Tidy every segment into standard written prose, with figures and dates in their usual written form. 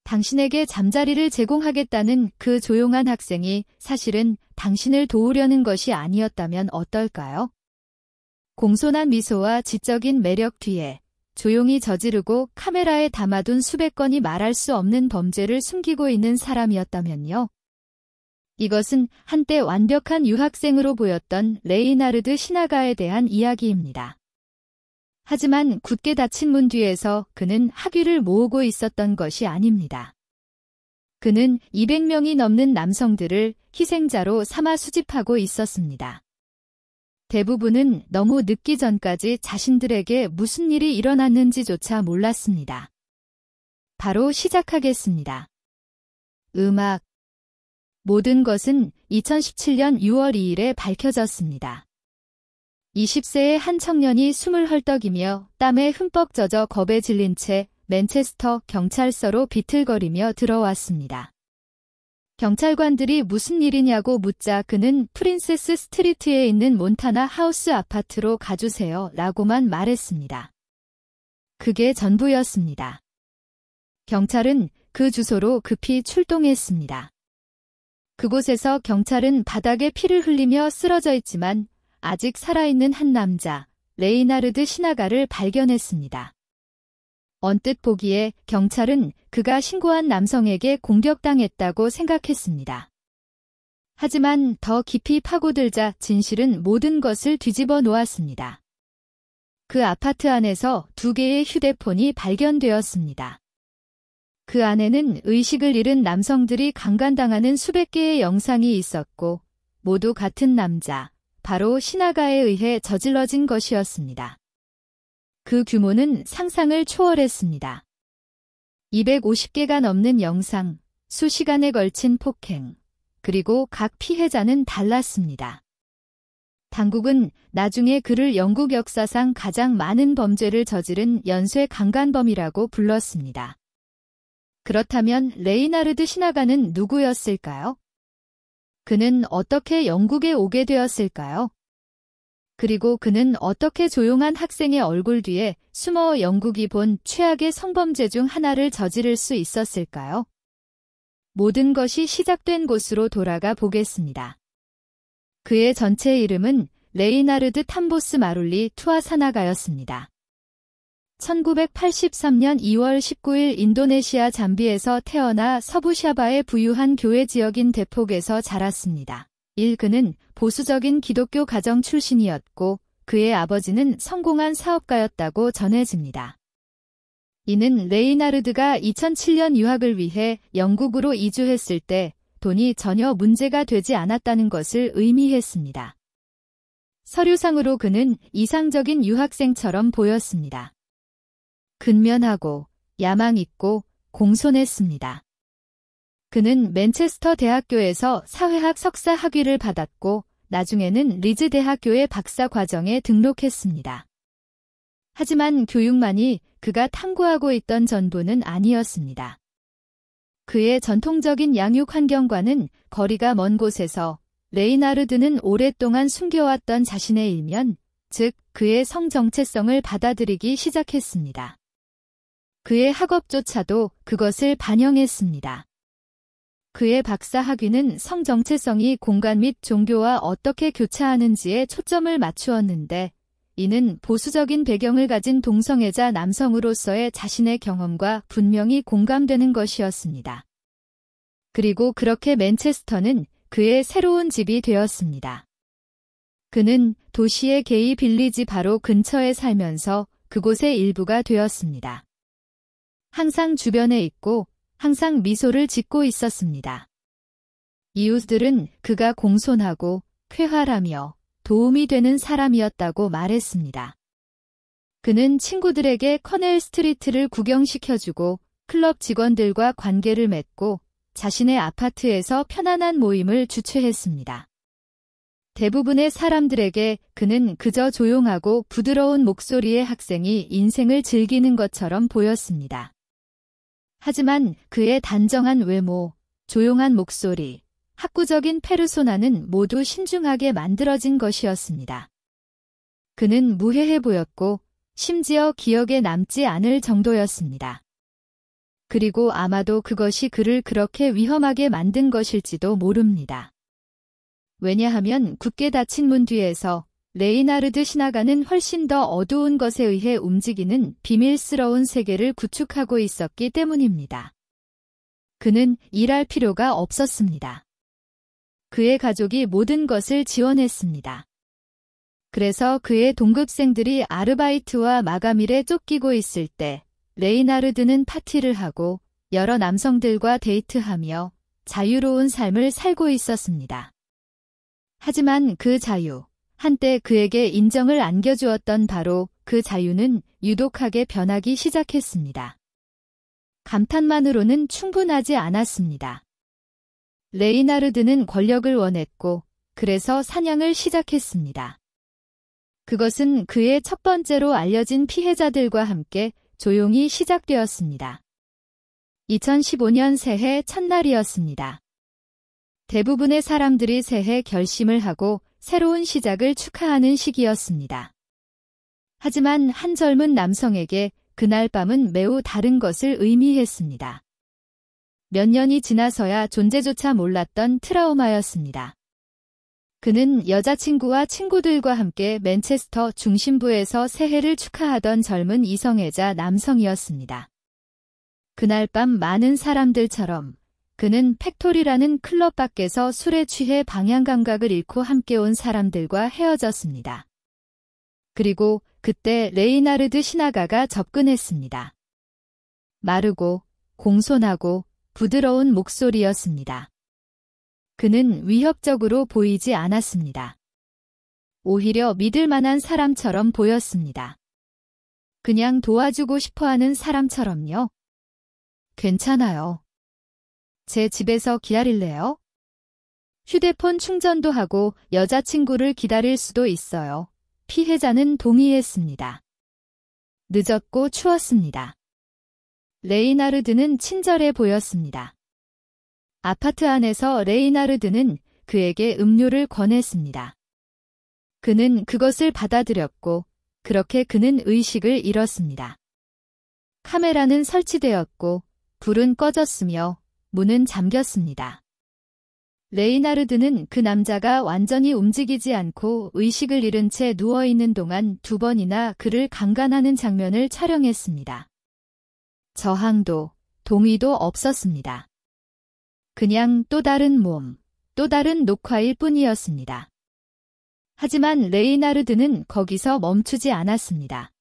당신에게 잠자리를 제공하겠다는 그 조용한 학생이 사실은 당신을 도우려는 것이 아니었다면 어떨까요? 공손한 미소와 지적인 매력 뒤에 조용히 저지르고 카메라에 담아둔 수백 건이 말할 수 없는 범죄를 숨기고 있는 사람이었다면요. 이것은 한때 완벽한 유학생으로 보였던 레이나르드 시나가에 대한 이야기입니다. 하지만 굳게 닫힌 문 뒤에서 그는 학위를 모으고 있었던 것이 아닙니다. 그는 200명이 넘는 남성들을 희생자로 삼아 수집하고 있었습니다. 대부분은 너무 늦기 전까지 자신들에게 무슨 일이 일어났는지조차 몰랐습니다. 바로 시작하겠습니다. 음악. 모든 것은 2017년 6월 2일에 밝혀졌습니다. 20세의 한 청년이 숨을 헐떡이며 땀에 흠뻑 젖어 겁에 질린 채 맨체스터 경찰서로 비틀거리며 들어왔습니다. 경찰관들이 무슨 일이냐고 묻자 그는 프린세스 스트리트에 있는 몬타나 하우스 아파트로 가주세요 라고만 말했습니다. 그게 전부였습니다. 경찰은 그 주소로 급히 출동했습니다. 그곳에서 경찰은 바닥에 피를 흘리며 쓰러져 있지만 아직 살아있는 한 남자, 레이나르드 시나가를 발견했습니다. 언뜻 보기에 경찰은 그가 신고한 남성에게 공격당했다고 생각했습니다. 하지만 더 깊이 파고들자 진실은 모든 것을 뒤집어 놓았습니다. 그 아파트 안에서 2개의 휴대폰이 발견되었습니다. 그 안에는 의식을 잃은 남성들이 강간당하는 수백 개의 영상이 있었고 모두 같은 남자, 바로 시나가에 의해 저질러진 것이었습니다. 그 규모는 상상을 초월했습니다. 250개가 넘는 영상, 수시간에 걸친 폭행, 그리고 각 피해자는 달랐습니다. 당국은 나중에 그를 영국 역사상 가장 많은 범죄를 저지른 연쇄 강간범이라고 불렀습니다. 그렇다면 레이나르드 시나가는 누구였을까요? 그는 어떻게 영국에 오게 되었을까요? 그리고 그는 어떻게 조용한 학생의 얼굴 뒤에 숨어 영국이 본 최악의 성범죄 중 하나를 저지를 수 있었을까요? 모든 것이 시작된 곳으로 돌아가 보겠습니다. 그의 전체 이름은 레이나르드 탐보스 마룰리 투아사나가였습니다. 1983년 2월 19일 인도네시아 잠비에서 태어나 서부샤바의 부유한 교회 지역인 데폭에서 자랐습니다. 그는 보수적인 기독교 가정 출신이었고 그의 아버지는 성공한 사업가였다고 전해집니다. 이는 레이나르드가 2007년 유학을 위해 영국으로 이주했을 때 돈이 전혀 문제가 되지 않았다는 것을 의미했습니다. 서류상으로 그는 이상적인 유학생처럼 보였습니다. 근면하고 야망 있고 공손했습니다. 그는 맨체스터 대학교에서 사회학 석사 학위를 받았고 나중에는 리즈 대학교의 박사 과정에 등록했습니다. 하지만 교육만이 그가 탐구하고 있던 전부는 아니었습니다. 그의 전통적인 양육 환경과는 거리가 먼 곳에서 레이나르드는 오랫동안 숨겨왔던 자신의 일면, 즉 그의 성 정체성을 받아들이기 시작했습니다. 그의 학업조차도 그것을 반영했습니다. 그의 박사 학위는 성 정체성이 공간 및 종교와 어떻게 교차하는지에 초점을 맞추었는데 이는 보수적인 배경을 가진 동성애자 남성으로서의 자신의 경험과 분명히 공감되는 것이었습니다. 그리고 그렇게 맨체스터는 그의 새로운 집이 되었습니다. 그는 도시의 게이 빌리지 바로 근처에 살면서 그곳의 일부가 되었습니다. 항상 주변에 있고 항상 미소를 짓고 있었습니다. 이웃들은 그가 공손하고 쾌활하며 도움이 되는 사람이었다고 말했습니다. 그는 친구들에게 커넬 스트리트를 구경시켜주고 클럽 직원들과 관계를 맺고 자신의 아파트에서 편안한 모임을 주최했습니다. 대부분의 사람들에게 그는 그저 조용하고 부드러운 목소리의 학생이 인생을 즐기는 것처럼 보였습니다. 하지만 그의 단정한 외모, 조용한 목소리, 학구적인 페르소나는 모두 신중하게 만들어진 것이었습니다. 그는 무해해 보였고 심지어 기억에 남지 않을 정도였습니다. 그리고 아마도 그것이 그를 그렇게 위험하게 만든 것일지도 모릅니다. 왜냐하면 굳게 닫힌 문 뒤에서 레이나르드 신하가는 훨씬 더 어두운 것에 의해 움직이는 비밀스러운 세계를 구축하고 있었기 때문입니다. 그는 일할 필요가 없었습니다. 그의 가족이 모든 것을 지원했습니다. 그래서 그의 동급생들이 아르바이트와 마감일에 쫓기고 있을 때 레이나르드는 파티를 하고 여러 남성들과 데이트하며 자유로운 삶을 살고 있었습니다. 하지만 그 자유, 한때 그에게 인정을 안겨주었던 바로 그 자유는 유독하게 변하기 시작했습니다. 감탄만으로는 충분하지 않았습니다. 레이나르드는 권력을 원했고 그래서 사냥을 시작했습니다. 그것은 그의 첫 번째로 알려진 피해자들과 함께 조용히 시작되었습니다. 2015년 새해 첫날이었습니다. 대부분의 사람들이 새해 결심을 하고 새로운 시작을 축하하는 시기였습니다. 하지만 한 젊은 남성에게 그날 밤은 매우 다른 것을 의미했습니다. 몇 년이 지나서야 존재조차 몰랐던 트라우마였습니다. 그는 여자친구와 친구들과 함께 맨체스터 중심부에서 새해를 축하하던 젊은 이성애자 남성이었습니다. 그날 밤 많은 사람들처럼 그는 팩토리라는 클럽 밖에서 술에 취해 방향 감각을 잃고 함께 온 사람들과 헤어졌습니다. 그리고 그때 레이나르드 신하가가 접근했습니다. 마르고 공손하고 부드러운 목소리였습니다. 그는 위협적으로 보이지 않았습니다. 오히려 믿을 만한 사람처럼 보였습니다. 그냥 도와주고 싶어하는 사람처럼요. 괜찮아요. 제 집에서 기다릴래요? 휴대폰 충전도 하고 여자친구를 기다릴 수도 있어요. 피해자는 동의했습니다. 늦었고 추웠습니다. 레이나르드는 친절해 보였습니다. 아파트 안에서 레이나르드는 그에게 음료를 권했습니다. 그는 그것을 받아들였고 그렇게 그는 의식을 잃었습니다. 카메라는 설치되었고 불은 꺼졌으며 문은 잠겼습니다. 레이나르드는 그 남자가 완전히 움직이지 않고 의식을 잃은 채 누워있는 동안 2번이나 그를 강간하는 장면을 촬영했습니다. 저항도, 동의도 없었습니다. 그냥 또 다른 몸, 또 다른 녹화일 뿐이었습니다. 하지만 레이나르드는 거기서 멈추지 않았습니다.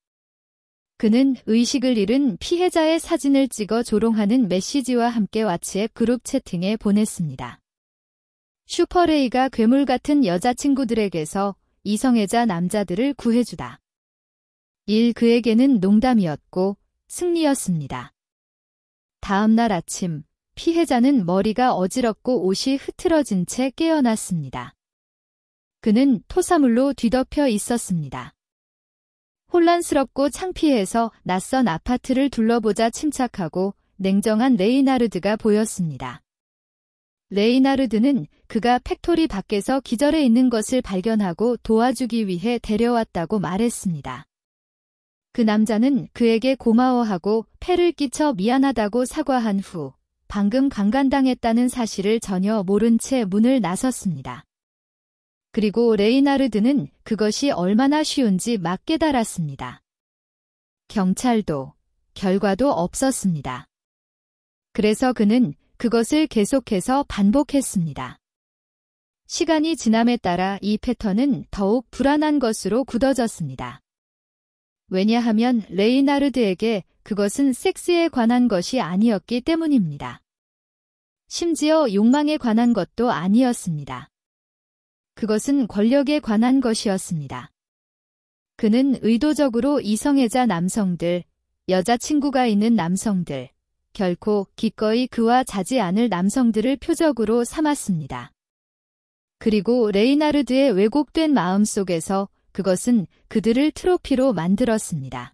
그는 의식을 잃은 피해자의 사진을 찍어 조롱하는 메시지와 함께 왓츠앱 그룹 채팅에 보냈습니다. 슈퍼레이가 괴물 같은 여자친구들에게서 이성애자 남자들을 구해주다. 그에게는 농담이었고 승리였습니다. 다음 날 아침, 피해자는 머리가 어지럽고 옷이 흐트러진 채 깨어났습니다. 그는 토사물로 뒤덮여 있었습니다. 혼란스럽고 창피해서 낯선 아파트를 둘러보자 침착하고 냉정한 레이나르드가 보였습니다. 레이나르드는 그가 팩토리 밖에서 기절해 있는 것을 발견하고 도와주기 위해 데려왔다고 말했습니다. 그 남자는 그에게 고마워하고 폐를 끼쳐 미안하다고 사과한 후 방금 강간당했다는 사실을 전혀 모른 채 문을 나섰습니다. 그리고 레이나르드는 그것이 얼마나 쉬운지 막 깨달았습니다. 경찰도, 결과도 없었습니다. 그래서 그는 그것을 계속해서 반복했습니다. 시간이 지남에 따라 이 패턴은 더욱 불안한 것으로 굳어졌습니다. 왜냐하면 레이나르드에게 그것은 섹스에 관한 것이 아니었기 때문입니다. 심지어 욕망에 관한 것도 아니었습니다. 그것은 권력에 관한 것이었습니다. 그는 의도적으로 이성애자 남성들, 여자친구가 있는 남성들, 결코 기꺼이 그와 자지 않을 남성들을 표적으로 삼았습니다. 그리고 레이나르드의 왜곡된 마음 속에서 그것은 그들을 트로피로 만들었습니다.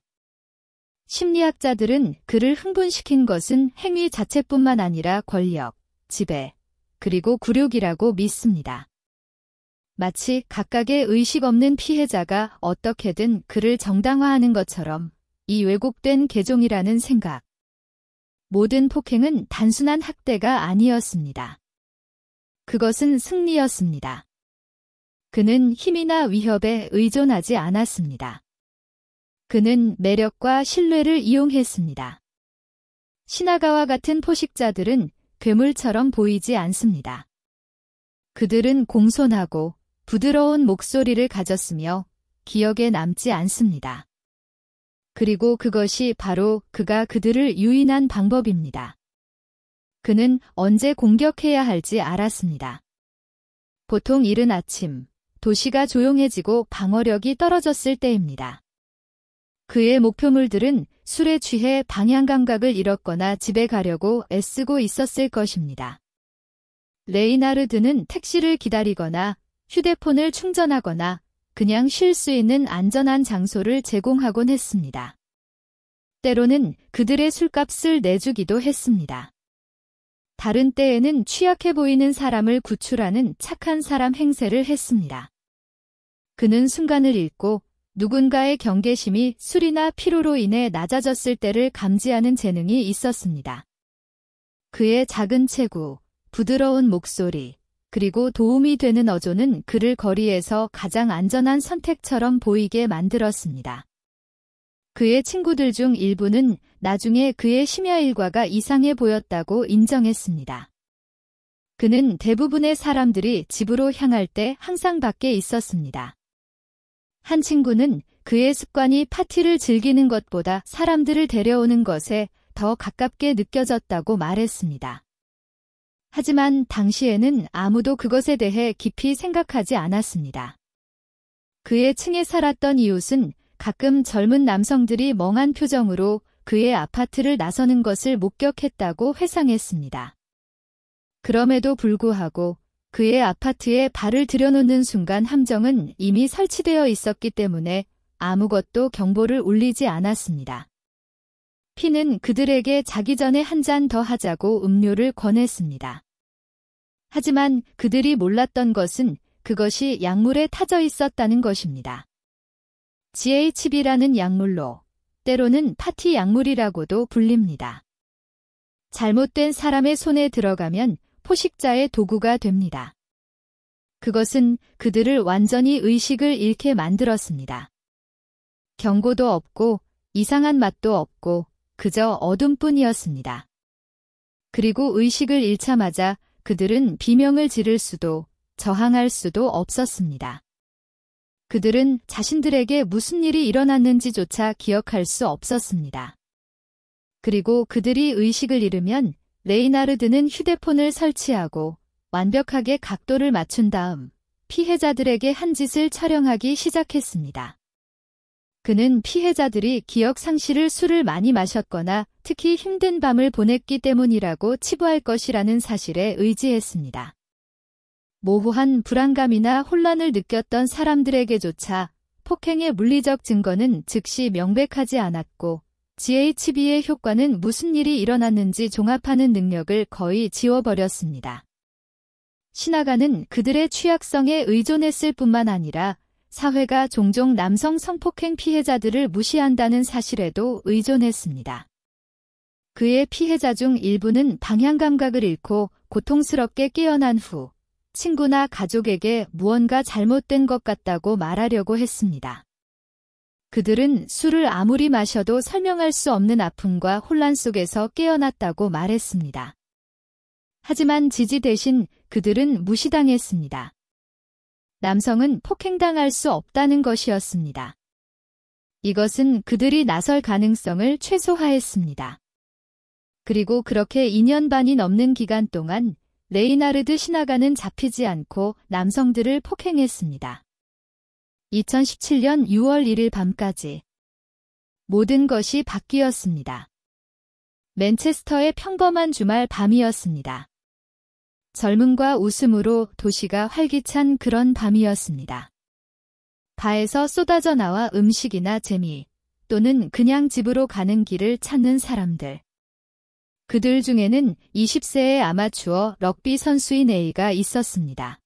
심리학자들은 그를 흥분시킨 것은 행위 자체뿐만 아니라 권력, 지배, 그리고 굴욕이라고 믿습니다. 마치 각각의 의식 없는 피해자가 어떻게든 그를 정당화하는 것처럼 이 왜곡된 개종이라는 생각. 모든 폭행은 단순한 학대가 아니었습니다. 그것은 승리였습니다. 그는 힘이나 위협에 의존하지 않았습니다. 그는 매력과 신뢰를 이용했습니다. 시나가와 같은 포식자들은 괴물처럼 보이지 않습니다. 그들은 공손하고 부드러운 목소리를 가졌으며 기억에 남지 않습니다. 그리고 그것이 바로 그가 그들을 유인한 방법입니다. 그는 언제 공격해야 할지 알았습니다. 보통 이른 아침, 도시가 조용해지고 방어력이 떨어졌을 때입니다. 그의 목표물들은 술에 취해 방향 감각을 잃었거나 집에 가려고 애쓰고 있었을 것입니다. 레이나르드는 택시를 기다리거나 휴대폰을 충전하거나 그냥 쉴 수 있는 안전한 장소를 제공하곤 했습니다. 때로는 그들의 술값을 내주기도 했습니다. 다른 때에는 취약해 보이는 사람을 구출하는 착한 사람 행세를 했습니다. 그는 순간을 읽고 누군가의 경계심이 술이나 피로로 인해 낮아졌을 때를 감지하는 재능이 있었습니다. 그의 작은 체구, 부드러운 목소리, 그리고 도움이 되는 어조는 그를 거리에서 가장 안전한 선택처럼 보이게 만들었습니다. 그의 친구들 중 일부는 나중에 그의 심야 일과가 이상해 보였다고 인정했습니다. 그는 대부분의 사람들이 집으로 향할 때 항상 밖에 있었습니다. 한 친구는 그의 습관이 파티를 즐기는 것보다 사람들을 데려오는 것에 더 가깝게 느껴졌다고 말했습니다. 하지만 당시에는 아무도 그것에 대해 깊이 생각하지 않았습니다. 그의 층에 살았던 이웃은 가끔 젊은 남성들이 멍한 표정으로 그의 아파트를 나서는 것을 목격했다고 회상했습니다. 그럼에도 불구하고 그의 아파트에 발을 들여놓는 순간 함정은 이미 설치되어 있었기 때문에 아무것도 경보를 울리지 않았습니다. 피는 그들에게 자기 전에 한 잔 더 하자고 음료를 권했습니다. 하지만 그들이 몰랐던 것은 그것이 약물에 타져 있었다는 것입니다. GHB라는 약물로 때로는 파티 약물이라고도 불립니다. 잘못된 사람의 손에 들어가면 포식자의 도구가 됩니다. 그것은 그들을 완전히 의식을 잃게 만들었습니다. 경고도 없고 이상한 맛도 없고 그저 어둠뿐이었습니다. 그리고 의식을 잃자마자 그들은 비명을 지를 수도 저항할 수도 없었습니다. 그들은 자신들에게 무슨 일이 일어났는지조차 기억할 수 없었습니다. 그리고 그들이 의식을 잃으면 레이나르드는 휴대폰을 설치하고 완벽하게 각도를 맞춘 다음 피해자들에게 한 짓을 촬영하기 시작했습니다. 그는 피해자들이 기억 상실을 술을 많이 마셨거나 특히 힘든 밤을 보냈기 때문이라고 치부할 것이라는 사실에 의지했습니다. 모호한 불안감이나 혼란을 느꼈던 사람들에게조차 폭행의 물리적 증거는 즉시 명백하지 않았고 GHB의 효과는 무슨 일이 일어났는지 종합하는 능력을 거의 지워버렸습니다. 시나가는 그들의 취약성에 의존했을 뿐만 아니라 사회가 종종 남성 성폭행 피해자들을 무시한다는 사실에도 의존했습니다. 그의 피해자 중 일부는 방향 감각을 잃고 고통스럽게 깨어난 후 친구나 가족에게 무언가 잘못된 것 같다고 말하려고 했습니다. 그들은 술을 아무리 마셔도 설명할 수 없는 아픔과 혼란 속에서 깨어났다고 말했습니다. 하지만 지지 대신 그들은 무시당했습니다. 남성은 폭행당할 수 없다는 것이었습니다. 이것은 그들이 나설 가능성을 최소화했습니다. 그리고 그렇게 2년 반이 넘는 기간 동안 레이나르드 시나가는 잡히지 않고 남성들을 폭행했습니다. 2017년 6월 1일 밤까지 모든 것이 바뀌었습니다. 맨체스터의 평범한 주말 밤이었습니다. 젊음과 웃음으로 도시가 활기찬 그런 밤이었습니다. 바에서 쏟아져 나와 음식이나 재미 또는 그냥 집으로 가는 길을 찾는 사람들. 그들 중에는 20세의 아마추어 럭비 선수인 A가 있었습니다.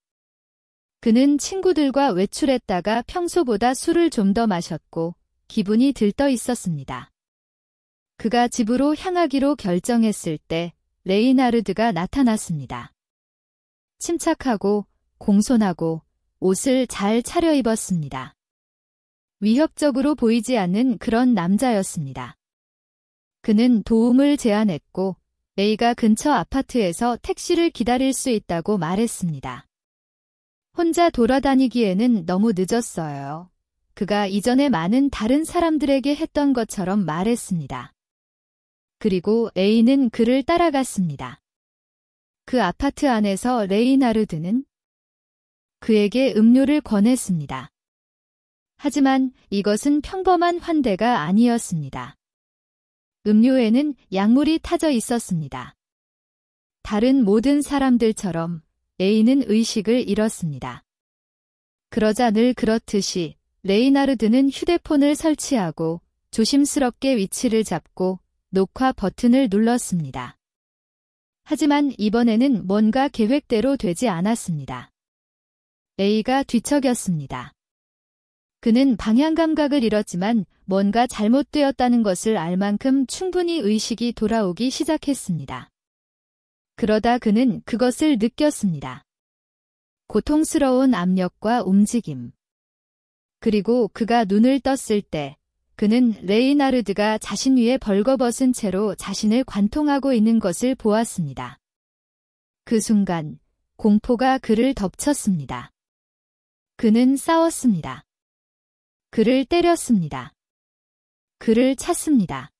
그는 친구들과 외출했다가 평소보다 술을 좀 더 마셨고 기분이 들떠 있었습니다. 그가 집으로 향하기로 결정했을 때 레이나르드가 나타났습니다. 침착하고 공손하고 옷을 잘 차려입었습니다. 위협적으로 보이지 않는 그런 남자였습니다. 그는 도움을 제안했고 A가 근처 아파트에서 택시를 기다릴 수 있다고 말했습니다. 혼자 돌아다니기에는 너무 늦었어요. 그가 이전에 많은 다른 사람들에게 했던 것처럼 말했습니다. 그리고 A는 그를 따라갔습니다. 그 아파트 안에서 레이나르드는 그에게 음료를 권했습니다. 하지만 이것은 평범한 환대가 아니었습니다. 음료에는 약물이 타져 있었습니다. 다른 모든 사람들처럼 A는 의식을 잃었습니다. 그러자 늘 그렇듯이 레이나르드는 휴대폰을 설치하고 조심스럽게 위치를 잡고 녹화 버튼을 눌렀습니다. 하지만 이번에는 뭔가 계획대로 되지 않았습니다. A가 뒤척였습니다. 그는 방향 감각을 잃었지만 뭔가 잘못되었다는 것을 알 만큼 충분히 의식이 돌아오기 시작했습니다. 그러다 그는 그것을 느꼈습니다. 고통스러운 압력과 움직임. 그리고 그가 눈을 떴을 때 그는 레이나르드가 자신 위에 벌거벗은 채로 자신을 관통하고 있는 것을 보았습니다. 그 순간 공포가 그를 덮쳤습니다. 그는 싸웠습니다. 그를 때렸습니다. 그를 찼습니다.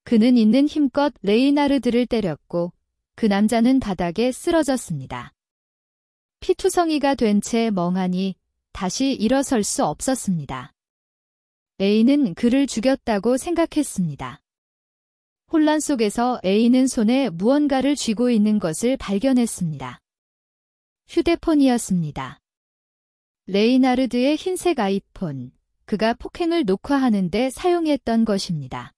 그는 있는 힘껏 레이나르드를 때렸고 그 남자는 바닥에 쓰러졌습니다. 피투성이가 된 채 멍하니 다시 일어설 수 없었습니다. A는 그를 죽였다고 생각했습니다. 혼란 속에서 A는 손에 무언가를 쥐고 있는 것을 발견했습니다. 휴대폰이었습니다. 레이나르드의 흰색 아이폰, 그가 폭행을 녹화하는 데 사용했던 것입니다.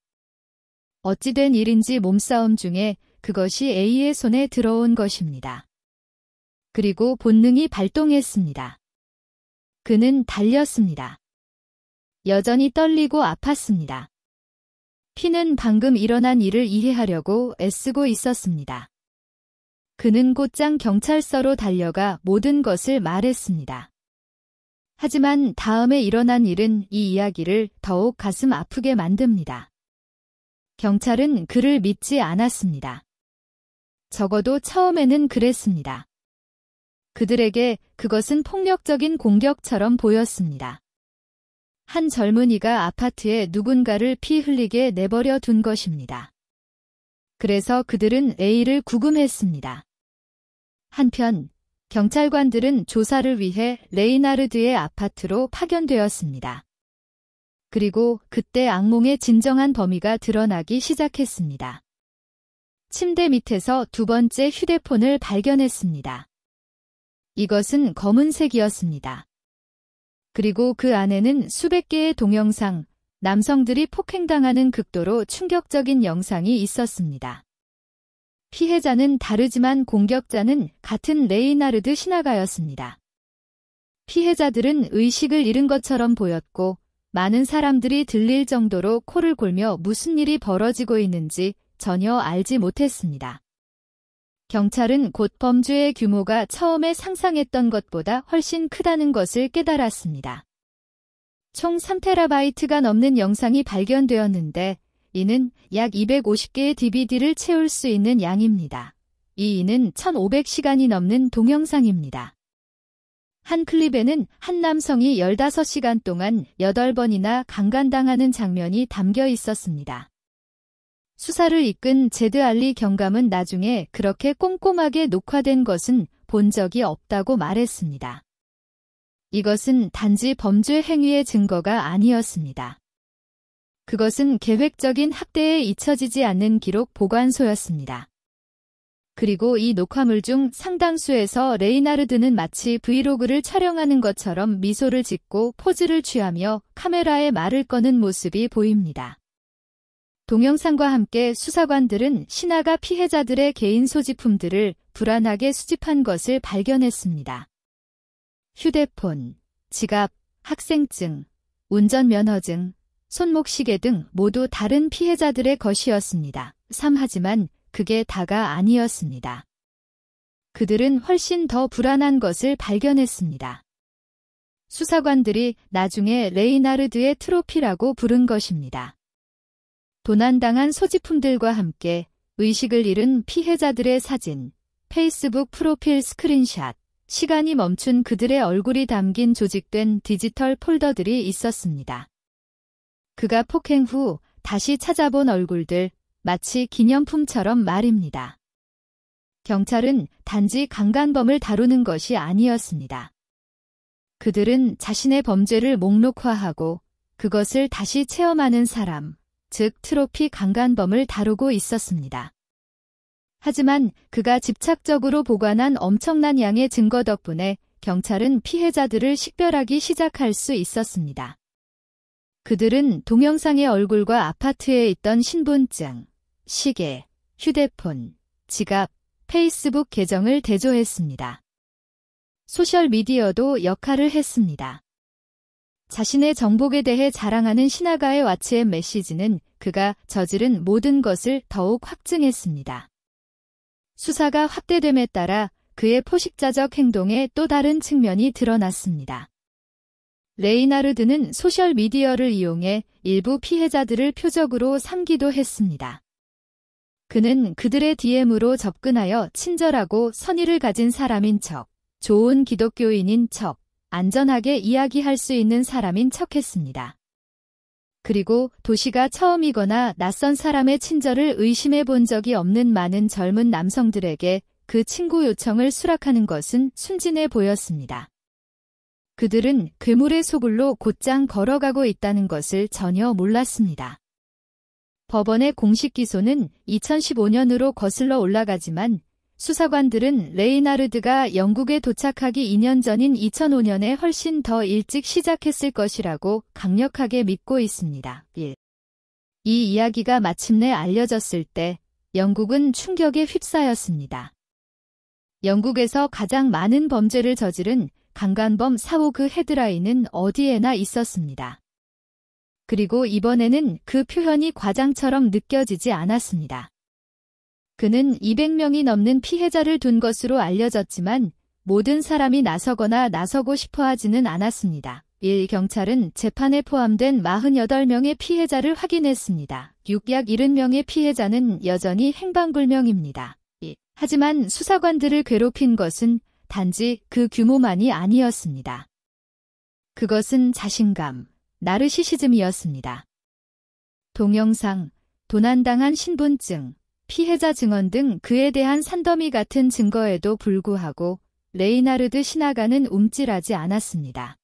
어찌된 일인지 몸싸움 중에 그것이 A의 손에 들어온 것입니다. 그리고 본능이 발동했습니다. 그는 달렸습니다. 여전히 떨리고 아팠습니다. 피는 방금 일어난 일을 이해하려고 애쓰고 있었습니다. 그는 곧장 경찰서로 달려가 모든 것을 말했습니다. 하지만 다음에 일어난 일은 이 이야기를 더욱 가슴 아프게 만듭니다. 경찰은 그를 믿지 않았습니다. 적어도 처음에는 그랬습니다. 그들에게 그것은 폭력적인 공격처럼 보였습니다. 한 젊은이가 아파트에 누군가를 피 흘리게 내버려 둔 것입니다. 그래서 그들은 A를 구금했습니다. 한편 경찰관들은 조사를 위해 레이나르드의 아파트로 파견되었습니다. 그리고 그때 악몽의 진정한 범위가 드러나기 시작했습니다. 침대 밑에서 두 번째 휴대폰을 발견했습니다. 이것은 검은색이었습니다. 그리고 그 안에는 수백 개의 동영상, 남성들이 폭행당하는 극도로 충격적인 영상이 있었습니다. 피해자는 다르지만 공격자는 같은 레이나르드 시나가였습니다. 피해자들은 의식을 잃은 것처럼 보였고 많은 사람들이 들릴 정도로 코를 골며 무슨 일이 벌어지고 있는지 전혀 알지 못했습니다. 경찰은 곧 범죄의 규모가 처음에 상상했던 것보다 훨씬 크다는 것을 깨달았습니다. 총 3테라바이트가 넘는 영상이 발견되었는데 이는 약 250개의 DVD를 채울 수 있는 양입니다. 이는 1500시간이 넘는 동영상입니다. 한 클립에는 한 남성이 15시간 동안 8번이나 강간당하는 장면이 담겨 있었습니다. 수사를 이끈 제드 알리 경감은 나중에 그렇게 꼼꼼하게 녹화된 것은 본 적이 없다고 말했습니다. 이것은 단지 범죄 행위의 증거가 아니었습니다. 그것은 계획적인 학대에 잊혀지지 않는 기록 보관소였습니다. 그리고 이 녹화물 중 상당수에서 레이나르드는 마치 브이로그를 촬영하는 것처럼 미소를 짓고 포즈를 취하며 카메라에 말을 거는 모습이 보입니다. 동영상과 함께 수사관들은 시나가 피해자들의 개인 소지품들을 불안하게 수집한 것을 발견했습니다. 휴대폰, 지갑, 학생증, 운전면허증, 손목 시계 등 모두 다른 피해자들의 것이었습니다. 하지만 그게 다가 아니었습니다. 그들은 훨씬 더 불안한 것을 발견했습니다. 수사관들이 나중에 레이나르드의 트로피라고 부른 것입니다. 도난당한 소지품들과 함께 의식을 잃은 피해자들의 사진, 페이스북 프로필 스크린샷, 시간이 멈춘 그들의 얼굴이 담긴 조직된 디지털 폴더들이 있었습니다. 그가 폭행 후 다시 찾아본 얼굴들, 마치 기념품처럼 말입니다. 경찰은 단지 강간범을 다루는 것이 아니었습니다. 그들은 자신의 범죄를 목록화하고 그것을 다시 체험하는 사람, 즉 트로피 강간범을 다루고 있었습니다. 하지만 그가 집착적으로 보관한 엄청난 양의 증거 덕분에 경찰은 피해자들을 식별하기 시작할 수 있었습니다. 그들은 동영상의 얼굴과 아파트에 있던 신분증, 시계, 휴대폰, 지갑, 페이스북 계정을 대조했습니다. 소셜미디어도 역할을 했습니다. 자신의 정복에 대해 자랑하는 시나가의 왓츠앱 메시지는 그가 저지른 모든 것을 더욱 확증했습니다. 수사가 확대됨에 따라 그의 포식자적 행동의 또 다른 측면이 드러났습니다. 레이나르드는 소셜미디어를 이용해 일부 피해자들을 표적으로 삼기도 했습니다. 그는 그들의 DM으로 접근하여 친절하고 선의를 가진 사람인 척, 좋은 기독교인인 척, 안전하게 이야기할 수 있는 사람인 척했습니다. 그리고 도시가 처음이거나 낯선 사람의 친절을 의심해 본 적이 없는 많은 젊은 남성들에게 그 친구 요청을 수락하는 것은 순진해 보였습니다. 그들은 괴물의 소굴로 곧장 걸어가고 있다는 것을 전혀 몰랐습니다. 법원의 공식 기소는 2015년으로 거슬러 올라가지만 수사관들은 레이나르드가 영국에 도착하기 2년 전인 2005년에 훨씬 더 일찍 시작했을 것이라고 강력하게 믿고 있습니다. 1. 이 이야기가 마침내 알려졌을 때 영국은 충격에 휩싸였습니다. 영국에서 가장 많은 범죄를 저지른 강간범 4호 그 헤드라인은 어디에나 있었습니다. 그리고 이번에는 그 표현이 과장처럼 느껴지지 않았습니다. 그는 200명이 넘는 피해자를 둔 것으로 알려졌지만 모든 사람이 나서거나 나서고 싶어 하지는 않았습니다. 1. 경찰은 재판에 포함된 48명의 피해자를 확인했습니다. 약 70명의 피해자는 여전히 행방불명입니다. 2. 하지만 수사관들을 괴롭힌 것은 단지 그 규모만이 아니었습니다. 그것은 자신감, 나르시시즘이었습니다. 동영상, 도난당한 신분증, 피해자 증언 등 그에 대한 산더미 같은 증거에도 불구하고 레이나르드 시나가는 움찔하지 않았습니다.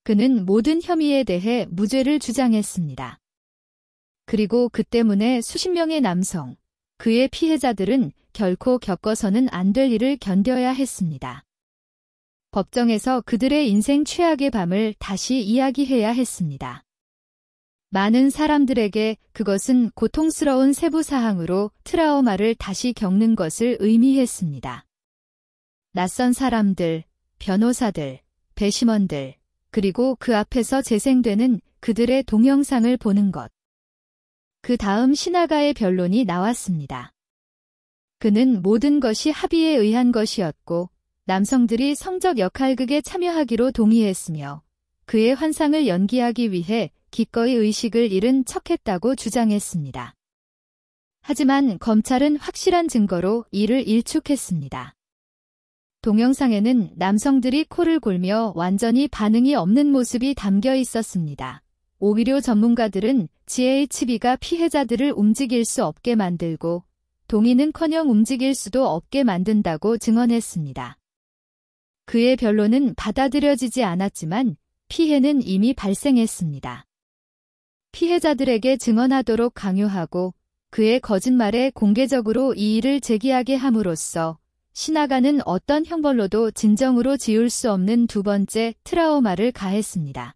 그는 모든 혐의에 대해 무죄를 주장했습니다. 그리고 그 때문에 수십 명의 남성, 그의 피해자들은 결코 겪어서는 안 될 일을 견뎌야 했습니다. 법정에서 그들의 인생 최악의 밤을 다시 이야기해야 했습니다. 많은 사람들에게 그것은 고통스러운 세부 사항으로 트라우마를 다시 겪는 것을 의미했습니다. 낯선 사람들, 변호사들, 배심원들, 그리고 그 앞에서 재생되는 그들의 동영상을 보는 것. 그 다음 시나가의 변론이 나왔습니다. 그는 모든 것이 합의에 의한 것이었고 남성들이 성적 역할극에 참여하기로 동의했으며 그의 환상을 연기하기 위해 기꺼이 의식을 잃은 척했다고 주장했습니다. 하지만 검찰은 확실한 증거로 이를 일축했습니다. 동영상에는 남성들이 코를 골며 완전히 반응이 없는 모습이 담겨 있었습니다. 오기료 전문가들은 GHB가 피해자들을 움직일 수 없게 만들고 동의는커녕 움직일 수도 없게 만든다고 증언했습니다. 그의 변론은 받아들여지지 않았지만 피해는 이미 발생했습니다. 피해자들에게 증언하도록 강요하고 그의 거짓말에 공개적으로 이의를 제기하게 함으로써 시나가는 어떤 형벌로도 진정으로 지울 수 없는 두 번째 트라우마를 가했습니다.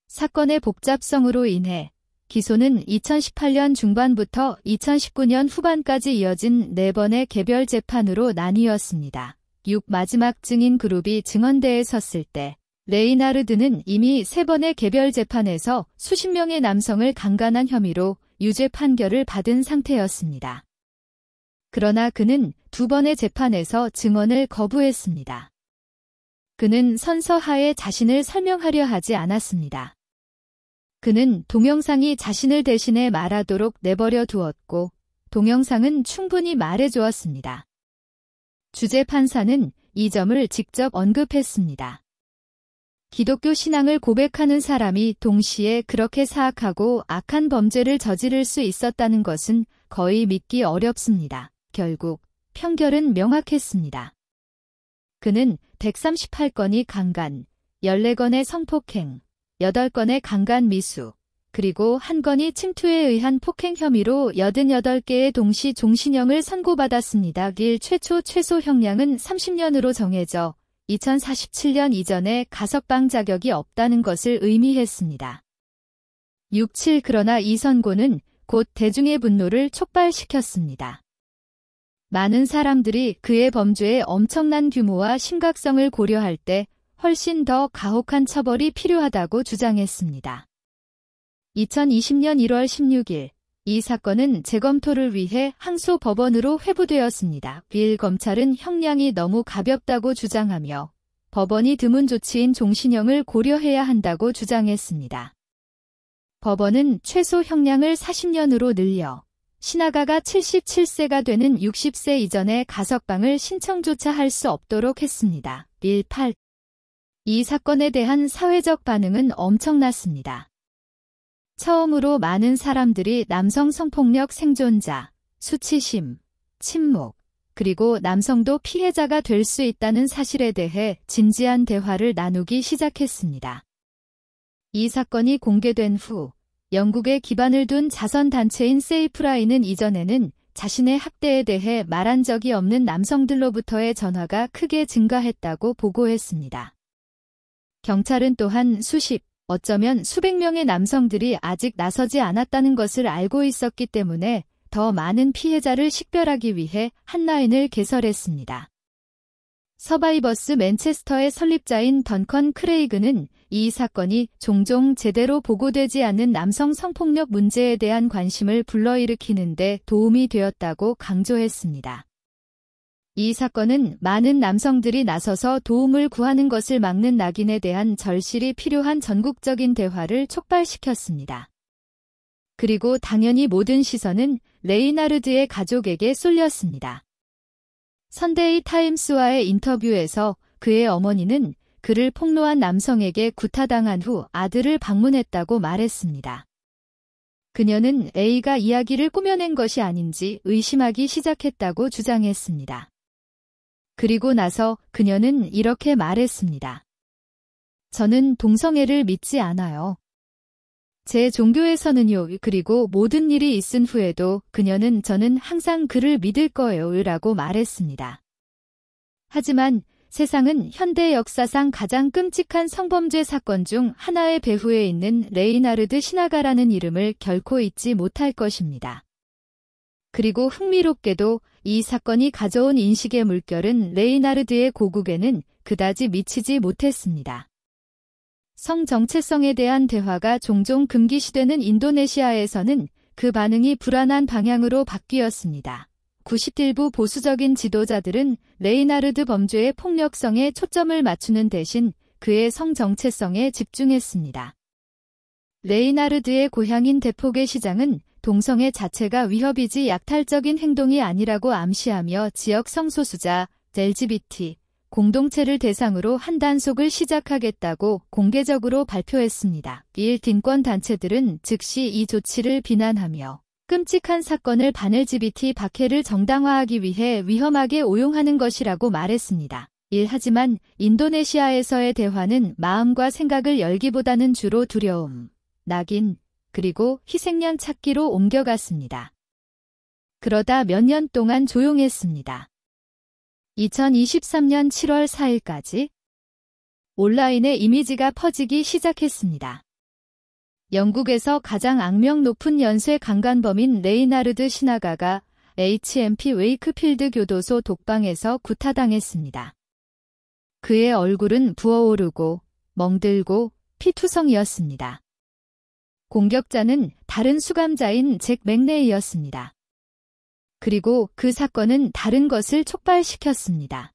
사건의 복잡성으로 인해 기소는 2018년 중반부터 2019년 후반까지 이어진 4번의 개별 재판으로 나뉘었습니다. 6. 마지막 증인 그룹이 증언대에 섰을 때 레이나르드는 이미 3번의 개별 재판에서 수십 명의 남성을 강간한 혐의로 유죄 판결을 받은 상태였습니다. 그러나 그는 2번의 재판에서 증언을 거부했습니다. 그는 선서하에 자신을 설명하려 하지 않았습니다. 그는 동영상이 자신을 대신해 말하도록 내버려 두었고 동영상은 충분히 말해주었습니다. 주재 판사는 이 점을 직접 언급했습니다. 기독교 신앙을 고백하는 사람이 동시에 그렇게 사악하고 악한 범죄를 저지를 수 있었다는 것은 거의 믿기 어렵습니다. 결국 판결은 명확했습니다. 그는 138건의 강간, 14건의 성폭행, 8건의 강간 미수, 그리고 1건의 침투에 의한 폭행 혐의로 88개의 동시 종신형을 선고받았습니다. 최초 최소 형량은 30년으로 정해져 2047년 이전에 가석방 자격이 없다는 것을 의미했습니다. 6.7 그러나 이 선고는 곧 대중의 분노를 촉발시켰습니다. 많은 사람들이 그의 범죄의 엄청난 규모와 심각성을 고려할 때 훨씬 더 가혹한 처벌이 필요하다고 주장했습니다. 2020년 1월 16일 이 사건은 재검토를 위해 항소 법원으로 회부되었습니다. 검찰은 형량이 너무 가볍다고 주장하며 법원이 드문 조치인 종신형을 고려해야 한다고 주장했습니다. 법원은 최소 형량을 40년으로 늘려 신하가가 77세가 되는 60세 이전에 가석방을 신청조차 할 수 없도록 했습니다. 8. 이 사건에 대한 사회적 반응은 엄청났습니다. 처음으로 많은 사람들이 남성 성폭력 생존자, 수치심, 침묵, 그리고 남성도 피해자가 될 수 있다는 사실에 대해 진지한 대화를 나누기 시작했습니다. 이 사건이 공개된 후 영국에 기반을 둔 자선단체인 세이프라인은 이전에는 자신의 학대에 대해 말한 적이 없는 남성들로부터의 전화가 크게 증가했다고 보고했습니다. 경찰은 또한 수십, 어쩌면 수백 명의 남성들이 아직 나서지 않았다는 것을 알고 있었기 때문에 더 많은 피해자를 식별하기 위해 핫라인을 개설했습니다. 서바이버스 맨체스터의 설립자인 던컨 크레이그는 이 사건이 종종 제대로 보고되지 않는 남성 성폭력 문제에 대한 관심을 불러일으키는 데 도움이 되었다고 강조했습니다. 이 사건은 많은 남성들이 나서서 도움을 구하는 것을 막는 낙인에 대한 절실히 필요한 전국적인 대화를 촉발시켰습니다. 그리고 당연히 모든 시선은 레이나르드의 가족에게 쏠렸습니다. 선데이 타임스와의 인터뷰에서 그의 어머니는 그를 폭로한 남성에게 구타당한 후 아들을 방문했다고 말했습니다. 그녀는 A가 이야기를 꾸며낸 것이 아닌지 의심하기 시작했다고 주장했습니다. 그리고 나서 그녀는 이렇게 말했습니다. 저는 동성애를 믿지 않아요. 제 종교에서는요. 그리고 모든 일이 있은 후에도 저는 항상 그를 믿을 거예요. 라고 말했습니다. 하지만 세상은 현대 역사상 가장 끔찍한 성범죄 사건 중 하나의 배후에 있는 레이나르드 시나가라는 이름을 결코 잊지 못할 것입니다. 그리고 흥미롭게도 이 사건이 가져온 인식의 물결은 레이나르드의 고국에는 그다지 미치지 못했습니다. 성 정체성에 대한 대화가 종종 금기시되는 인도네시아에서는 그 반응이 불안한 방향으로 바뀌었습니다. 90일부 보수적인 지도자들은 레이나르드 범죄의 폭력성에 초점을 맞추는 대신 그의 성 정체성에 집중했습니다. 레이나르드의 고향인 대폭의 시장은 동성애 자체가 위협이지 약탈적인 행동이 아니라고 암시하며 지역 성소수자, LGBT, 공동체를 대상으로 한 단속을 시작하겠다고 공개적으로 발표했습니다. 일인권 단체들은 즉시 이 조치를 비난하며 끔찍한 사건을 LGBT 박해를 정당화하기 위해 위험하게 오용하는 것이라고 말했습니다. 하지만 인도네시아에서의 대화는 마음과 생각을 열기보다는 주로 두려움, 낙인, 그리고 희생양 찾기로 옮겨갔습니다. 그러다 몇 년 동안 조용했습니다. 2023년 7월 4일까지 온라인에 이미지가 퍼지기 시작했습니다. 영국에서 가장 악명 높은 연쇄 강간범인 레이나르드 시나가가 HMP 웨이크필드 교도소 독방에서 구타당했습니다. 그의 얼굴은 부어오르고 멍들고 피투성이었습니다. 공격자는 다른 수감자인 잭 맥레이였습니다. 그리고 그 사건은 다른 것을 촉발시켰습니다.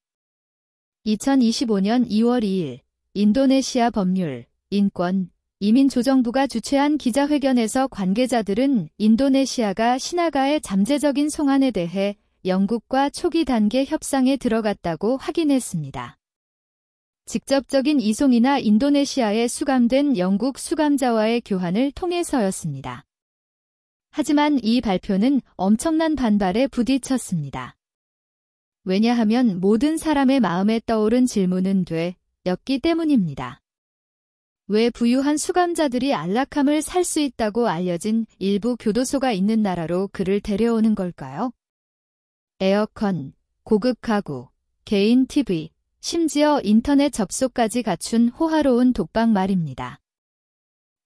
2025년 2월 2일 인도네시아 법률, 인권, 이민조정부가 주최한 기자회견에서 관계자들은 인도네시아가 시나가의 잠재적인 송환에 대해 영국과 초기 단계 협상에 들어갔다고 확인했습니다. 직접적인 이송이나 인도네시아에 수감된 영국 수감자와의 교환을 통해서였습니다. 하지만 이 발표는 엄청난 반발에 부딪혔습니다. 왜냐하면 모든 사람의 마음에 떠오른 질문은 였기 때문입니다. 왜 부유한 수감자들이 안락함을 살 수 있다고 알려진 일부 교도소가 있는 나라로 그를 데려오는 걸까요? 에어컨, 고급 가구, 개인 TV, 심지어 인터넷 접속까지 갖춘 호화로운 독방 말입니다.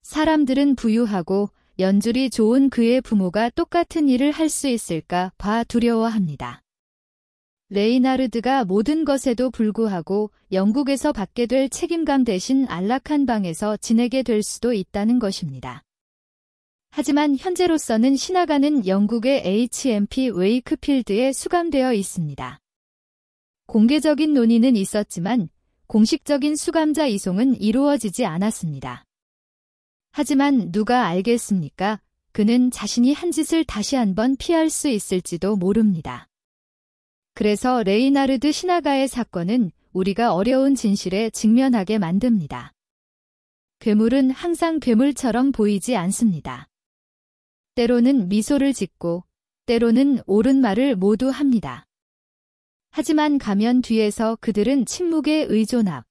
사람들은 부유하고 연줄이 좋은 그의 부모가 똑같은 일을 할 수 있을까 봐 두려워합니다. 레이나르드가 모든 것에도 불구하고 영국에서 받게 될 책임감 대신 안락한 방에서 지내게 될 수도 있다는 것입니다. 하지만 현재로서는 시나가는 영국의 HMP 웨이크필드에 수감되어 있습니다. 공개적인 논의는 있었지만 공식적인 수감자 이송은 이루어지지 않았습니다. 하지만 누가 알겠습니까? 그는 자신이 한 짓을 다시 한번 피할 수 있을지도 모릅니다. 그래서 레이나르드 시나가의 사건은 우리가 어려운 진실에 직면하게 만듭니다. 괴물은 항상 괴물처럼 보이지 않습니다. 때로는 미소를 짓고 때로는 옳은 말을 모두 합니다. 하지만 가면 뒤에서 그들은 침묵에 의존하고